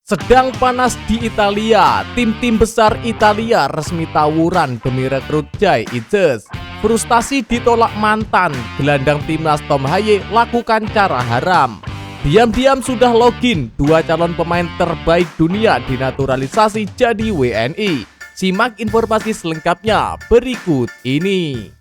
Sedang panas di Italia, tim-tim besar Italia resmi tawuran demi rekrut Jay Itzes. Frustasi ditolak mantan, gelandang timnas Tom Haye lakukan cara haram. Diam-diam sudah login, dua calon pemain terbaik dunia dinaturalisasi jadi WNI. Simak informasi selengkapnya berikut ini.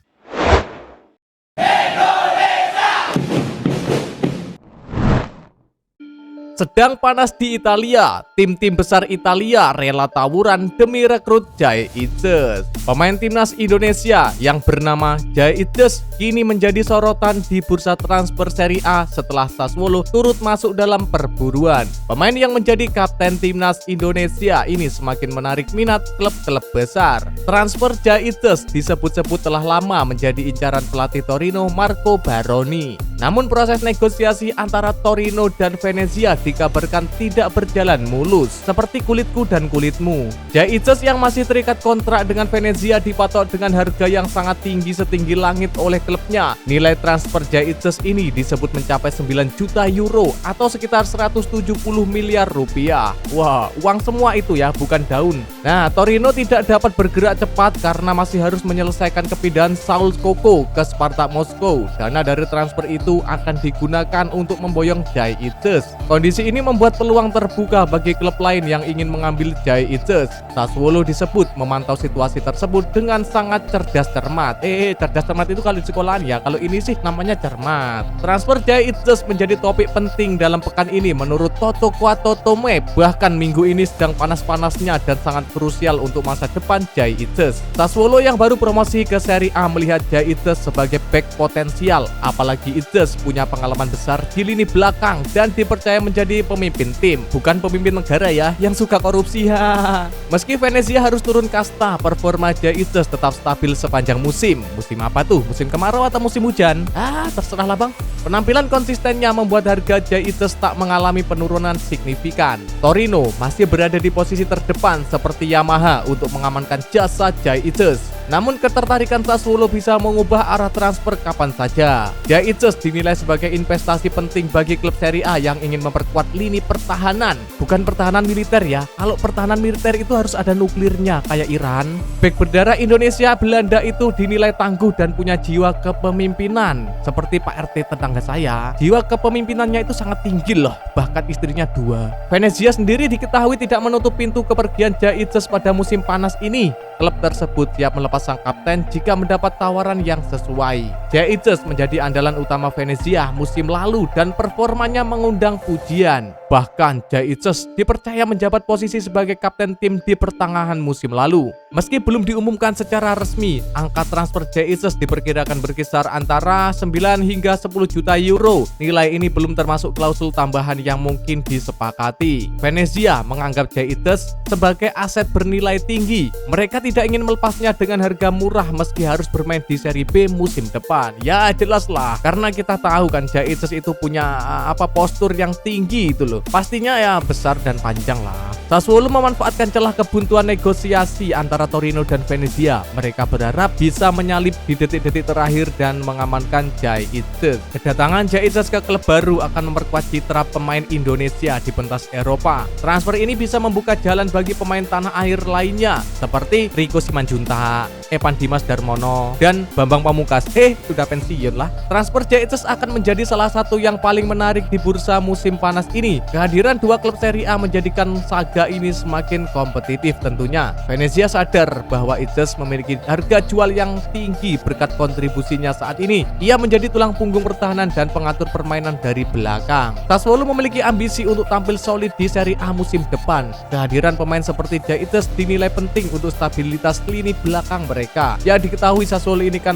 Sedang panas di Italia, tim-tim besar Italia rela tawuran demi rekrut Jay Itzes. Pemain timnas Indonesia yang bernama Jay Itzes kini menjadi sorotan di bursa transfer Serie A setelah Sassuolo turut masuk dalam perburuan. Pemain yang menjadi kapten timnas Indonesia ini semakin menarik minat klub-klub besar. Transfer Jay Itzes disebut-sebut telah lama menjadi incaran pelatih Torino Marco Baroni. Namun proses negosiasi antara Torino dan Venezia dikabarkan tidak berjalan mulus, seperti kulitku dan kulitmu. Jay Itzes yang masih terikat kontrak dengan Venezia dipatok dengan harga yang sangat tinggi setinggi langit oleh klubnya. Nilai transfer Jay Itzes ini disebut mencapai 9 juta euro atau sekitar 170 miliar rupiah. Wah, uang semua itu ya, bukan daun. Nah, Torino tidak dapat bergerak cepat karena masih harus menyelesaikan kepindahan Saul Koko ke Spartak Moskow. Dana dari transfer itu akan digunakan untuk memboyong Jay Itzes. Kondisi ini membuat peluang terbuka bagi klub lain yang ingin mengambil Jay Itzes. Sassuolo disebut memantau situasi tersebut dengan sangat cerdas cermat. Cerdas cermat itu kalau di sekolahan ya, kalau ini sih namanya cermat. Transfer Jay Itzes menjadi topik penting dalam pekan ini menurut Toto Quatotome. Bahkan minggu ini sedang panas-panasnya dan sangat krusial untuk masa depan Jay Itzes. Sassuolo yang baru promosi ke Serie A melihat Jay Itzes sebagai bek potensial, apalagi Itzes punya pengalaman besar di lini belakang dan dipercaya menjadi pemimpin tim, bukan pemimpin negara ya yang suka korupsi ya. Meski Venezia harus turun kasta, performa Jay Itzes tetap stabil sepanjang musim. Musim apa tuh? Musim kemarau atau musim hujan? Terserah lah bang. Penampilan konsistennya membuat harga Jay Itzes tak mengalami penurunan signifikan. Torino masih berada di posisi terdepan seperti Yamaha untuk mengamankan jasa Jay Itzes. Namun ketertarikan Sassuolo bisa mengubah arah transfer kapan saja. Jay Itzes dinilai sebagai investasi penting bagi klub Serie A yang ingin memperkuat lini pertahanan. Bukan pertahanan militer ya. Kalau pertahanan militer itu harus ada nuklirnya kayak Iran. Bek berdarah Indonesia Belanda itu dinilai tangguh dan punya jiwa kepemimpinan. Seperti Pak RT tetangga saya. Jiwa kepemimpinannya itu sangat tinggi loh. Bahkan istrinya 2. Venezia sendiri diketahui tidak menutup pintu kepergian Jay Itzes pada musim panas ini. Klub tersebut siap melepas sang kapten jika mendapat tawaran yang sesuai. Jay Itzes menjadi andalan utama Venezia musim lalu dan performanya mengundang pujian. Bahkan Jay Itzes dipercaya menjabat posisi sebagai kapten tim di pertengahan musim lalu. Meski belum diumumkan secara resmi, angka transfer Jay Itzes diperkirakan berkisar antara 9 hingga 10 juta euro. Nilai ini belum termasuk klausul tambahan yang mungkin disepakati. Venezia menganggap Jay Itzes sebagai aset bernilai tinggi. Mereka tidak ingin melepasnya dengan harga murah meski harus bermain di Serie B musim depan. Ya jelas lah, karena kita tahu kan Jay Itzes itu punya postur yang tinggi itu loh. Pastinya ya besar dan panjang lah. Sassuolo memanfaatkan celah kebuntuan negosiasi antara Torino dan Venezia. Mereka berharap bisa menyalip di detik-detik terakhir dan mengamankan Jay Itzes. Kedatangan Jay Itzes ke klub baru akan memperkuat citra pemain Indonesia di pentas Eropa. Transfer ini bisa membuka jalan bagi pemain tanah air lainnya seperti Rico Simanjuntak, Evan Dimas Darmono, dan Bambang Pamungkas. Sudah pensiun lah. Transfer Jay Itzes akan menjadi salah satu yang paling menarik di bursa musim panas ini. Kehadiran dua klub Serie A menjadikan saga ini semakin kompetitif tentunya. Venezia sadar bahwa Itzes memiliki harga jual yang tinggi berkat kontribusinya saat ini. Ia menjadi tulang punggung pertahanan dan pengatur permainan dari belakang. Sassuolo memiliki ambisi untuk tampil solid di Serie A musim depan. Kehadiran pemain seperti Jay Itzes dinilai penting untuk stabilitas lini belakang mereka. Ya diketahui Sassuolo ini kan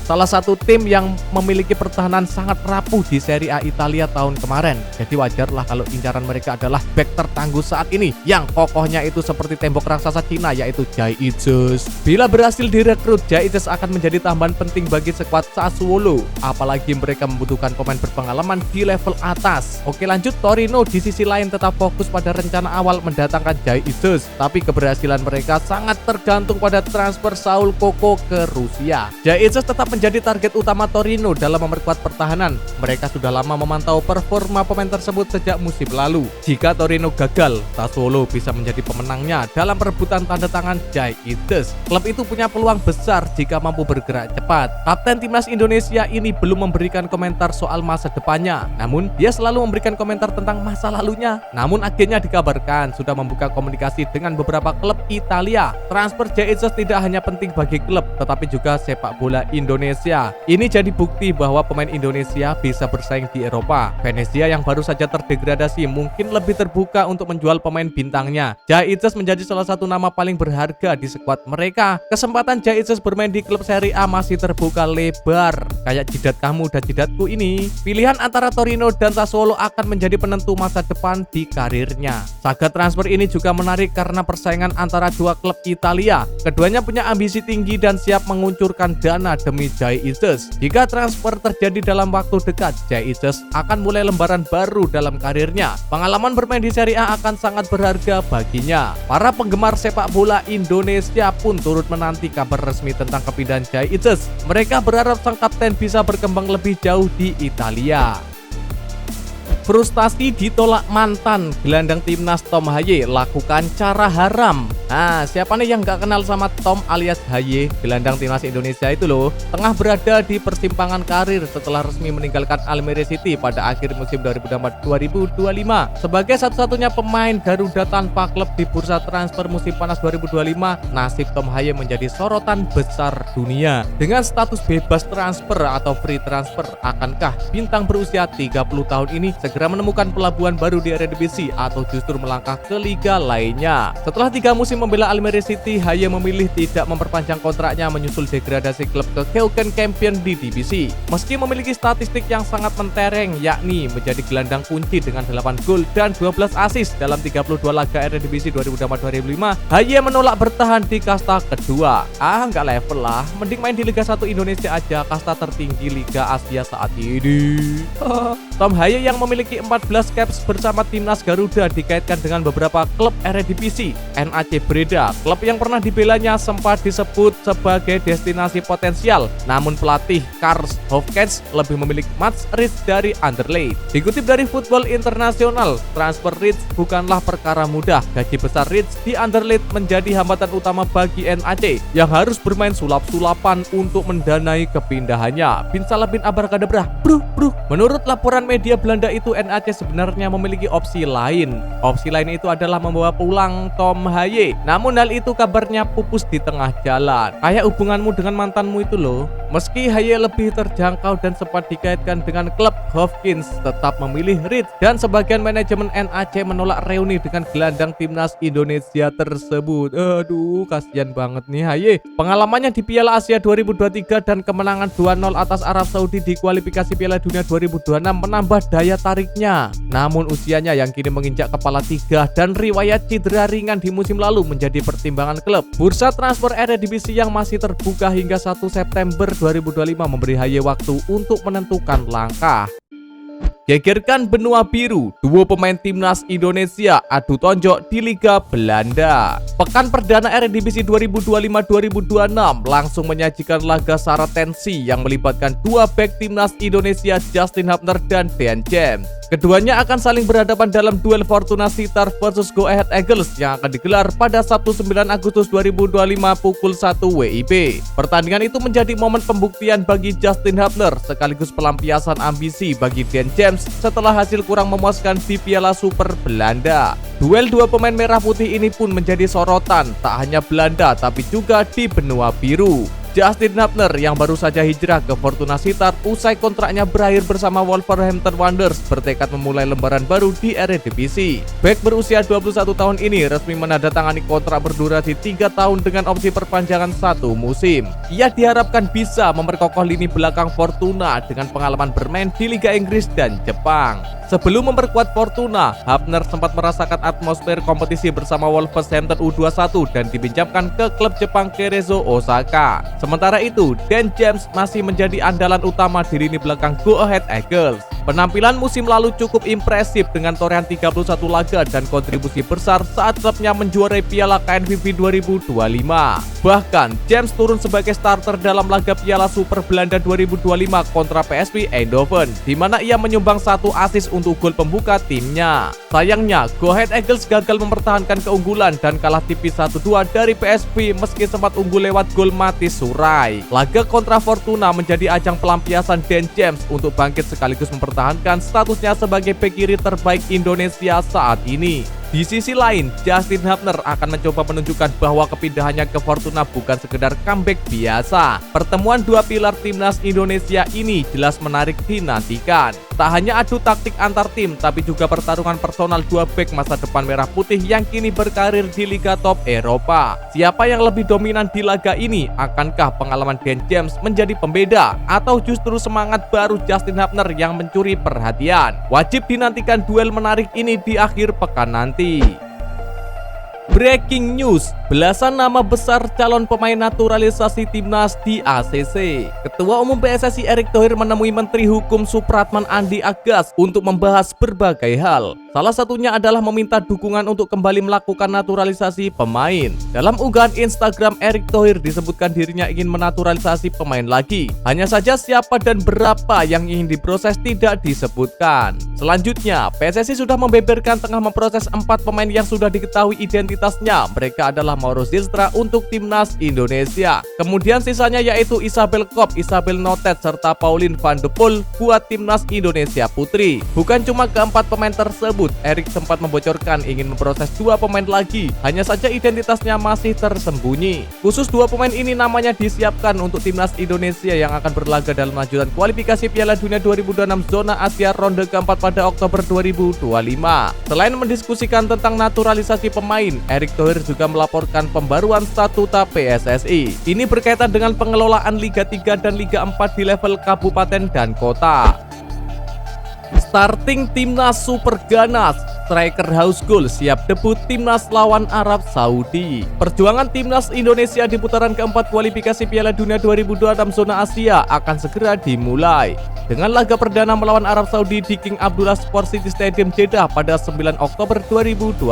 salah satu tim yang memiliki pertahanan sangat rapuh di Serie A Italia tahun kemarin. Jadi wajarlah kalau incaran mereka adalah bek tertangguh saat ini yang kokohnya itu seperti tembok raksasa Cina, yaitu Jay Itzes. Bila berhasil direkrut, Jay Itzes akan menjadi tambahan penting bagi skuad Sassuolo, apalagi mereka membutuhkan pemain berpengalaman di level atas. Oke lanjut, Torino di sisi lain tetap fokus pada rencana awal mendatangkan Jay Itzes, tapi keberhasilan mereka sangat tergantung pada transfer transfer Saul Koko ke Rusia. Jai Eaches tetap menjadi target utama Torino dalam memperkuat pertahanan. Mereka sudah lama memantau performa pemain tersebut sejak musim lalu. Jika Torino gagal, Sassuolo bisa menjadi pemenangnya dalam perebutan tanda tangan Jai Eaches. Klub itu punya peluang besar jika mampu bergerak cepat. Kapten timnas Indonesia ini belum memberikan komentar soal masa depannya, namun dia selalu memberikan komentar tentang masa lalunya. Namun agennya dikabarkan sudah membuka komunikasi dengan beberapa klub Italia. Transfer Jai Eaches tidak hanya penting bagi klub, tetapi juga sepak bola Indonesia. Ini jadi bukti bahwa pemain Indonesia bisa bersaing di Eropa. Venezia yang baru saja terdegradasi mungkin lebih terbuka untuk menjual pemain bintangnya. Jai Eaches menjadi salah satu nama paling berharga di skuad mereka. Kesempatan Jai Eaches bermain di klub Serie A masih terbuka lebar. Kayak jidat kamu dan jidatku ini. Pilihan antara Torino dan Sassuolo akan menjadi penentu masa depan di karirnya. Saga transfer ini juga menarik karena persaingan antara dua klub Italia. Keduanya punya ambisi tinggi dan siap menguncurkan dana demi Jai Eaches. Jika transfer terjadi dalam waktu dekat, Jai Eaches akan mulai lembaran baru dalam karirnya. Pengalaman bermain di Serie A akan sangat berharga baginya. Para penggemar sepak bola Indonesia pun turut menanti kabar resmi tentang kepindahan Jai Eaches. Mereka berharap sang kapten bisa berkembang lebih jauh di Italia. Frustasi ditolak mantan, gelandang timnas Tom Haye lakukan cara haram. Nah, siapa nih yang gak kenal sama Tom alias Haye, gelandang timnas Indonesia itu loh? Tengah berada di persimpangan karir setelah resmi meninggalkan Almere City pada akhir musim 2024-2025. Sebagai satu-satunya pemain Garuda tanpa klub di bursa transfer musim panas 2025, nasib Tom Haye menjadi sorotan besar dunia. Dengan status bebas transfer atau free transfer, akankah bintang berusia 30 tahun ini segera menemukan pelabuhan baru di Eredivisie atau justru melangkah ke liga lainnya? Setelah 3 musim membela Almere City, Haye memilih tidak memperpanjang kontraknya menyusul degradasi klub ke Keuken Champion di divisi. Meski memiliki statistik yang sangat mentereng, yakni menjadi gelandang kunci dengan 8 gol dan 12 assist dalam 32 laga Eredivisie 2004-2005, Haye menolak bertahan di kasta kedua. Nggak level lah, mending main di Liga 1 Indonesia aja, kasta tertinggi Liga Asia saat ini. Tom Haye yang memiliki 14 caps bersama timnas Garuda dikaitkan dengan beberapa klub Eredivisie. NAC Breda, klub yang pernah dibelanya, sempat disebut sebagai destinasi potensial. Namun pelatih Karls Hofkens lebih memilih Mats Rits dari Anderlecht. Dikutip dari Football International, transfer Rits bukanlah perkara mudah. Gaji besar Rits di Anderlecht menjadi hambatan utama bagi NAC yang harus bermain sulap-sulapan untuk mendanai kepindahannya. Bin Salah bin Abracadabra, Menurut laporan media Belanda itu, NAC sebenarnya memiliki opsi lain. Opsi lain itu adalah membawa pulang Tom Haye. Namun hal itu kabarnya pupus di tengah jalan. Kayak hubunganmu dengan mantanmu itu loh. Meski Haye lebih terjangkau dan sempat dikaitkan dengan klub, Hopkins tetap memilih Rits dan sebagian manajemen NAC menolak reuni dengan gelandang timnas Indonesia tersebut. Aduh, kasihan banget nih Haye. Pengalamannya di Piala Asia 2023 dan kemenangan 2-0 atas Arab Saudi di kualifikasi Piala Dunia 2026 menambah daya tariknya. Namun usianya yang kini menginjak kepala 3 dan riwayat cedera ringan di musim lalu menjadi pertimbangan klub. Bursa transfer Eredivisie yang masih terbuka hingga 1 September 2025 memberi Haye waktu untuk menentukan langkah. Gegerkan benua biru, duo pemain timnas Indonesia adu tonjok di Liga Belanda. Pekan perdana Eredivisie 2025-2026 langsung menyajikan laga syarat tensi yang melibatkan dua bek timnas Indonesia, Justin Hubner dan Dan James. Keduanya akan saling berhadapan dalam duel Fortuna Sittard versus Go Ahead Eagles yang akan digelar pada Sabtu 9 Agustus 2025 pukul 1 WIB. Pertandingan itu menjadi momen pembuktian bagi Justin Hubner sekaligus pelampiasan ambisi bagi Dan James setelah hasil kurang memuaskan di Piala Super Belanda. Duel dua pemain merah putih ini pun menjadi sorotan tak hanya Belanda tapi juga di benua biru. Justin Hubner yang baru saja hijrah ke Fortuna Sittard usai kontraknya berakhir bersama Wolverhampton Wanderers bertekad memulai lembaran baru di Eredivisie. Bek berusia 21 tahun ini resmi menandatangani kontrak berdurasi 3 tahun dengan opsi perpanjangan 1 musim. Ia diharapkan bisa memperkokoh lini belakang Fortuna dengan pengalaman bermain di Liga Inggris dan Jepang. Sebelum memperkuat Fortuna, Hubner sempat merasakan atmosfer kompetisi bersama Wolverhampton U21 dan dipinjamkan ke klub Jepang Cerezo Osaka. Sementara itu, Dan James masih menjadi andalan utama di lini belakang Go Ahead Eagles. Penampilan musim lalu cukup impresif dengan torehan 31 laga dan kontribusi besar saat klubnya menjuarai Piala KNVB 2025. Bahkan, James turun sebagai starter dalam laga Piala Super Belanda 2025 kontra PSV Eindhoven, di mana ia menyumbang 1 assist untuk gol pembuka timnya. Sayangnya, Go Ahead Eagles gagal mempertahankan keunggulan dan kalah tipis 1-2 dari PSV meski sempat unggul lewat gol mati Surai. Laga kontra Fortuna menjadi ajang pelampiasan Dan James untuk bangkit sekaligus mempertahankan statusnya sebagai bek kiri terbaik Indonesia saat ini. Di sisi lain, Justin Hubner akan mencoba menunjukkan bahwa kepindahannya ke Fortuna bukan sekedar comeback biasa. Pertemuan dua pilar timnas Indonesia ini jelas menarik dinantikan. Tak hanya adu taktik antar tim, tapi juga pertarungan personal dua bek masa depan merah putih yang kini berkarir di Liga Top Eropa. Siapa yang lebih dominan di laga ini? Akankah pengalaman Dan James menjadi pembeda? Atau justru semangat baru Justin Hubner yang mencuri perhatian? Wajib dinantikan duel menarik ini di akhir pekan nanti. Breaking news, belasan nama besar calon pemain naturalisasi timnas di ACC. Ketua Umum PSSI Erick Thohir menemui Menteri Hukum Supratman Andi Agas untuk membahas berbagai hal. Salah satunya adalah meminta dukungan untuk kembali melakukan naturalisasi pemain. Dalam unggahan Instagram, Erick Thohir disebutkan dirinya ingin menaturalisasi pemain lagi. Hanya saja siapa dan berapa yang ingin diproses tidak disebutkan. Selanjutnya, PSSI sudah membeberkan tengah memproses 4 pemain yang sudah diketahui identitasnya. Mereka adalah Mauro Zilstra untuk timnas Indonesia. Kemudian sisanya yaitu Isabel Kop, Isabel Notet, serta Pauline van de Poel buat timnas Indonesia Putri. Bukan cuma keempat pemain tersebut, Erick sempat membocorkan ingin memproses 2 pemain lagi. Hanya saja identitasnya masih tersembunyi. Khusus 2 pemain ini namanya disiapkan untuk timnas Indonesia yang akan berlaga dalam lanjutan kualifikasi Piala Dunia 2026 zona Asia ronde keempat pada Oktober 2025. Selain mendiskusikan tentang naturalisasi pemain, Erick Thohir juga melaporkan pembaruan statuta PSSI. Ini berkaitan dengan pengelolaan Liga 3 dan Liga 4 di level kabupaten dan kota. Starting timnas super ganas, striker House Goal siap debut timnas lawan Arab Saudi. Perjuangan timnas Indonesia di putaran keempat kualifikasi Piala Dunia 2026 zona Asia akan segera dimulai. Dengan laga perdana melawan Arab Saudi di King Abdullah Sport City Stadium Jeddah pada 9 Oktober 2025.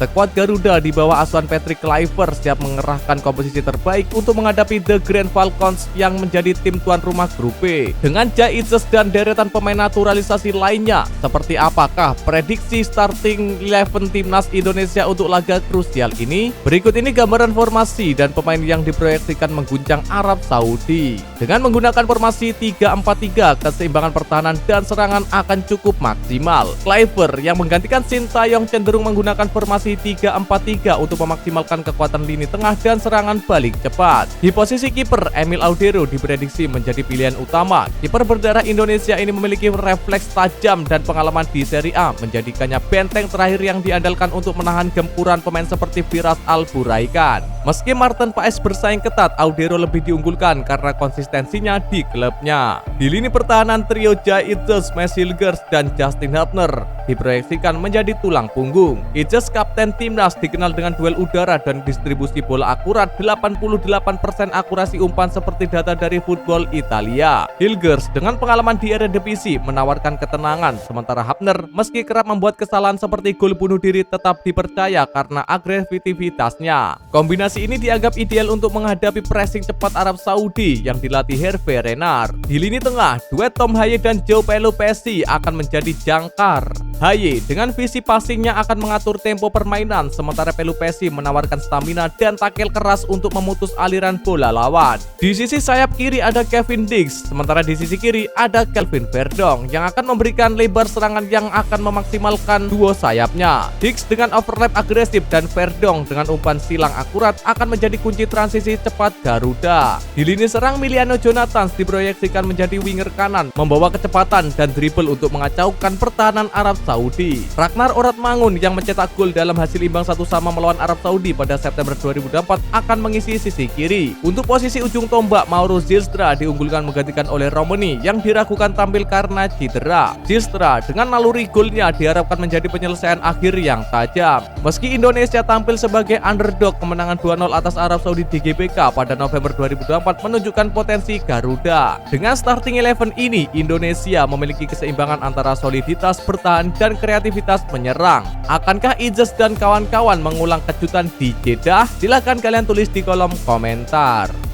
Skuad Garuda di bawah asuhan Patrick Kluivert siap mengerahkan komposisi terbaik untuk menghadapi The Grand Falcons yang menjadi tim tuan rumah grup B. Dengan Jai Itzes dan deretan pemain naturalisasi lainnya, seperti apakah prediksi starting 11 timnas Indonesia untuk laga krusial ini? Berikut ini gambaran formasi dan pemain yang diproyeksikan mengguncang Arab Saudi. Dengan menggunakan formasi 3-4-3, keseimbangan pertahanan dan serangan akan cukup maksimal. Kluivert yang menggantikan Sintayong cenderung menggunakan formasi 3-4-3 untuk memaksimalkan kekuatan lini tengah dan serangan balik cepat. Di posisi kiper, Emil Audero diprediksi menjadi pilihan utama. Kiper berdarah Indonesia ini memiliki refleks tajam dan pengalaman di Serie A, menjadikannya benteng terakhir yang diandalkan untuk menahan gempuran pemain seperti Firas Al-Buraikan. Meski Martin Paes bersaing ketat, Audero lebih diunggulkan karena konsistensinya di klubnya. Di lini pertahanan, trio Jai Itzes, Messi Hilgers, dan Justin Hubner diproyeksikan menjadi tulang punggung. Itzes, kapten timnas, dikenal dengan duel udara dan distribusi bola akurat, 88% akurasi umpan seperti data dari Football Italia. Hilgers dengan pengalaman di Eredivisie menawarkan ketenangan, sementara Hubner meski kerap membuat kesalahan seperti gol bunuh diri tetap dipercaya karena agresivitasnya. Kombinasi ini dianggap ideal untuk menghadapi pressing cepat Arab Saudi yang dilatih Hervé Renard. Di lini tengah, duet Tom Haye dan João Pelupessy akan menjadi jangkar. Haye dengan visi passingnya akan mengatur tempo permainan, sementara Pelupessy menawarkan stamina dan tackle keras untuk memutus aliran bola lawan. Di sisi sayap kiri ada Kevin Diggs, sementara di sisi kiri ada Kelvin Verdong yang akan memberikan lebar serangan yang akan memaksimalkan duo sayapnya. Diggs dengan overlap agresif dan Verdong dengan umpan silang akurat akan menjadi kunci transisi cepat Garuda. Di lini serang, Miliano Jonathans diproyeksikan menjadi winger kanan, membawa kecepatan dan dribble untuk mengacaukan pertahanan Arab Saudi. Ragnar Oratmangun yang mencetak gol dalam hasil imbang 1-1 melawan Arab Saudi pada September 2024 akan mengisi sisi kiri. Untuk posisi ujung tombak, Mauro Zylstra diunggulkan menggantikan oleh Romani yang diragukan tampil karena cedera. Zylstra dengan naluri golnya diharapkan menjadi penyelesaian akhir yang tajam. Meski Indonesia tampil sebagai underdog, kemenangan 2-0 atas Arab Saudi di GBK pada November 2024 menunjukkan potensi Garuda. Dengan starting 11 ini, Indonesia memiliki keseimbangan antara soliditas bertahan dan kreativitas menyerang. Akankah Ijes dan kawan-kawan mengulang kejutan di Jeddah? Silahkan kalian tulis di kolom komentar.